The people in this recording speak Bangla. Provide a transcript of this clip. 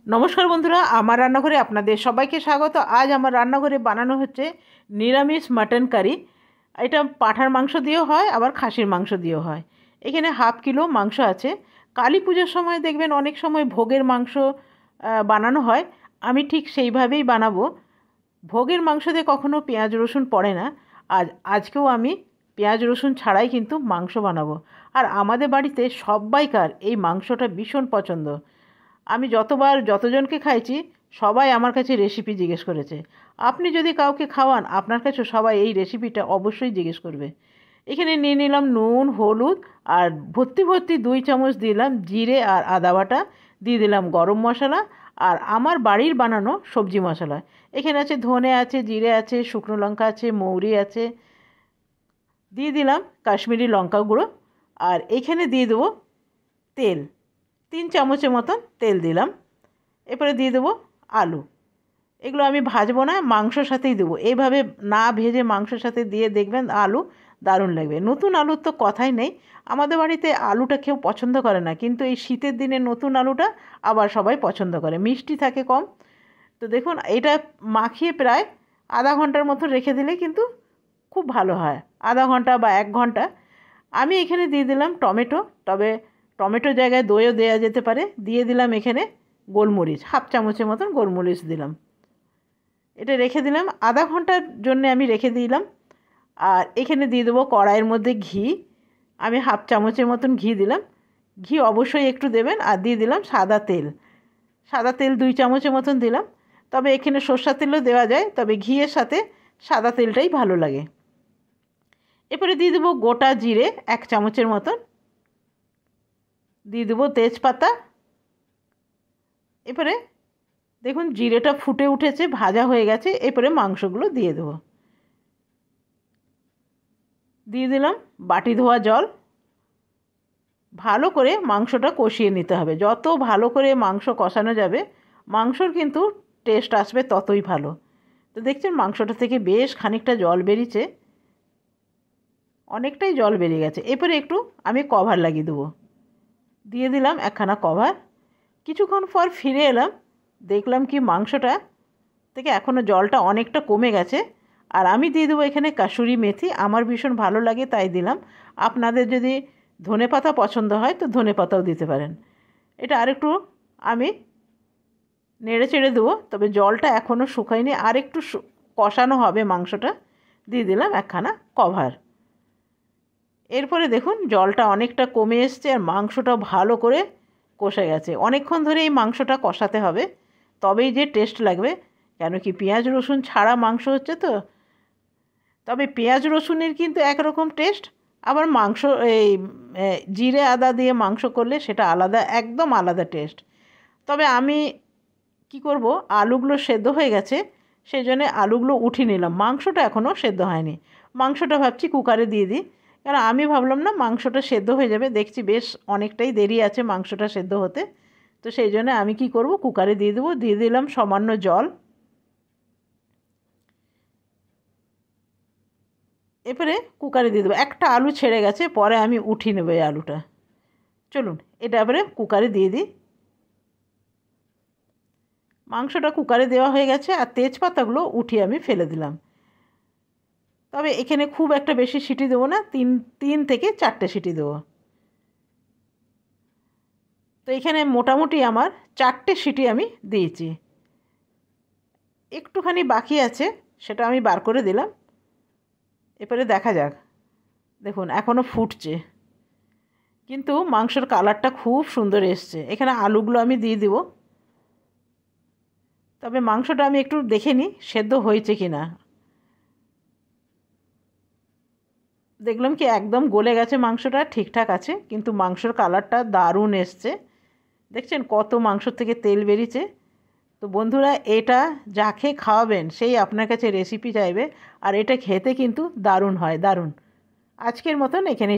নমস্কার বন্ধুরা, আমার রান্নাঘরে আপনাদের সবাইকে স্বাগত। আজ আমার রান্নাঘরে বানানো হচ্ছে নিরামিষ মাটন কারি। এটা পাঁঠার মাংস দিয়েও হয়, আবার খাসির মাংস দিয়েও হয়। এখানে হাফ কিলো মাংস আছে। কালী পুজোর সময় দেখবেন অনেক সময় ভোগের মাংস বানানো হয়। আমি ঠিক সেইভাবেই বানাবো। ভোগের মাংসতে কখনো পেঁয়াজ রসুন পড়ে না। আজকেও আমি পেঁয়াজ রসুন ছাড়াই কিন্তু মাংস বানাবো। আর আমাদের বাড়িতে সবাইকার এই মাংসটা ভীষণ পছন্দ। আমি যতজনকে খাইছি সবাই আমার কাছে রেসিপি জিজ্ঞেস করেছে। আপনি যদি কাউকে খাওয়ান, আপনার কাছে সবাই এই রেসিপিটা অবশ্যই জিজ্ঞেস করবে। এখানে নিয়ে নিলাম নুন, হলুদ, আর ভর্তি 2 চামচ দিলাম জিরে আর আদা বাটা, দিয়ে দিলাম গরম মশলা আর আমার বাড়ির বানানো সবজি মশলা। এখানে আছে ধনে আছে, জিরে আছে, শুকনো লঙ্কা আছে, মৌরি আছে, দিয়ে দিলাম কাশ্মীরি লঙ্কা গুঁড়ো। আর এখানে দিয়ে দেবো তেল, 3 চামচের মতন তেল দিলাম। এরপরে দিয়ে দেবো আলু। এগুলো আমি ভাজবো না, মাংসর সাথেই দেবো। এইভাবে না ভেজে মাংসের সাথে দিয়ে দেখবেন আলু দারুণ লাগবে। নতুন আলুর তো কথাই নেই। আমাদের বাড়িতে আলুটা কেউ পছন্দ করে না, কিন্তু এই শীতের দিনে নতুন আলুটা আবার সবাই পছন্দ করে, মিষ্টি থাকে কম। তো দেখুন, এটা মাখিয়ে প্রায় আধা ঘন্টার মতো রেখে দিলে কিন্তু খুব ভালো হয়, আধা ঘন্টা বা 1 ঘন্টা। আমি এখানে দিয়ে দিলাম টমেটো, তবে টমেটোর জায়গায় দইও দেওয়া যেতে পারে। দিয়ে দিলাম এখানে গোলমরিচ, হাফ চামচের মতন গোলমরিচ দিলাম। এটা রেখে দিলাম আধা ঘন্টার জন্য, আমি রেখে দিলাম। আর এখানে দিয়ে দেবো কড়াইয়ের মধ্যে ঘি। আমি হাফ চামচের মতন ঘি দিলাম। ঘি অবশ্যই একটু দেবেন। আর দিয়ে দিলাম সাদা তেল। সাদা তেল 2 চামচের মতন দিলাম। তবে এখানে সরষের তেলও দেওয়া যায়, তবে ঘিয়ের সাথে সাদা তেলটাই ভালো লাগে। এরপরে দিয়ে দেবো গোটা জিরে 1 চামচের মতন, দিয়ে দেবো তেজপাতা। এরপরে দেখুন জিরেটা ফুটে উঠেছে, ভাজা হয়ে গেছে। এরপরে মাংসগুলো দিয়ে দেবো। দিয়ে দিলাম বাটি ধোয়া জল। ভালো করে মাংসটা কষিয়ে নিতে হবে। যত ভালো করে মাংস কষানো যাবে, মাংসর কিন্তু টেস্ট আসবে ততই ভালো। তো দেখছেন মাংসটা থেকে বেশ খানিকটা জল বেরিয়েছে, অনেকটাই জল বেরিয়ে গেছে। এরপরে একটু আমি কভার লাগিয়ে দেবো। দিয়ে দিলাম একখানা কভার। কিছুক্ষণ পর ফিরে এলাম, দেখলাম কি মাংসটা থেকে এখনও জলটা অনেকটা কমে গেছে। আর আমি দিয়ে দেবো এখানে কাসুরি মেথি। আমার ভীষণ ভালো লাগে তাই দিলাম। আপনাদের যদি ধনেপাতা পছন্দ হয় তো ধনেপাতাও দিতে পারেন। এটা আরেকটু আমি নেড়ে চেড়ে দেবো, তবে জলটা এখনও শুকায়নি, আর একটু কষানো হবে মাংসটা। দিয়ে দিলাম একখানা কভার। এরপরে দেখুন জলটা অনেকটা কমে এসছে আর মাংসটা ভালো করে কষে গেছে। অনেকক্ষণ ধরে এই মাংসটা কষাতে হবে, তবেই যে টেস্ট লাগবে। কেন কি পেঁয়াজ রসুন ছাড়া মাংস হচ্ছে তো। তবে পেঁয়াজ রসুনের কিন্তু একরকম টেস্ট, আবার মাংস এই জিরে আদা দিয়ে মাংস করলে সেটা আলাদা, একদম আলাদা টেস্ট। তবে আমি কি করব, আলুগুলো সেদ্ধ হয়ে গেছে, সেই জন্যে আলুগুলো উঠিয়ে নিলাম। মাংসটা এখনও সেদ্ধ হয়নি। মাংসটা ভাবছি কুকারে দিয়ে দিই, কারণ আমি ভাবলাম না মাংসটা সেদ্ধ হয়ে যাবে। দেখছি বেশ অনেকটাই দেরি আছে মাংসটা সেদ্ধ হতে। তো সেই জন্য আমি কি করব, কুকারে দিয়ে দেবো। দিয়ে দিলাম সামান্য জল। এরপরে কুকারে দিয়ে দেবো। একটা আলু ছেড়ে গেছে, পরে আমি উঠিয়ে নেবো এই আলুটা। চলুন এটা এবারে কুকারে দিয়ে দিই। মাংসটা কুকারে দেওয়া হয়ে গেছে, আর তেজপাতাগুলো উঠিয়ে আমি ফেলে দিলাম। তবে এখানে খুব একটা বেশি সিটি দেবো না, 3 থেকে 4টে সিটি দেবো। তো এখানে মোটামুটি আমার 4টে সিটি আমি দিয়েছি। একটুখানি বাকি আছে, সেটা আমি বার করে দিলাম। এরপরে দেখা যাক। দেখুন এখনও ফুটছে, কিন্তু মাংসের কালারটা খুব সুন্দর এসছে। এখানে আলুগুলো আমি দিয়ে দিব। তবে মাংসটা আমি একটু দেখে নিই সেদ্ধ হয়েছে কি না। দেখলাম কি একদম গলে গেছে, মাংসটা ঠিকঠাক আছে, কিন্তু মাংসের কালারটা দারুণ এসছে। দেখছেন কত মাংস থেকে তেল বেরিয়েছে। তো বন্ধুরা, এটা যাকে খাওয়াবেন সেই আপনার কাছে রেসিপি চাইবে। আর এটা খেতে কিন্তু দারুণ হয়, দারুণ। আজকের মতন এখানে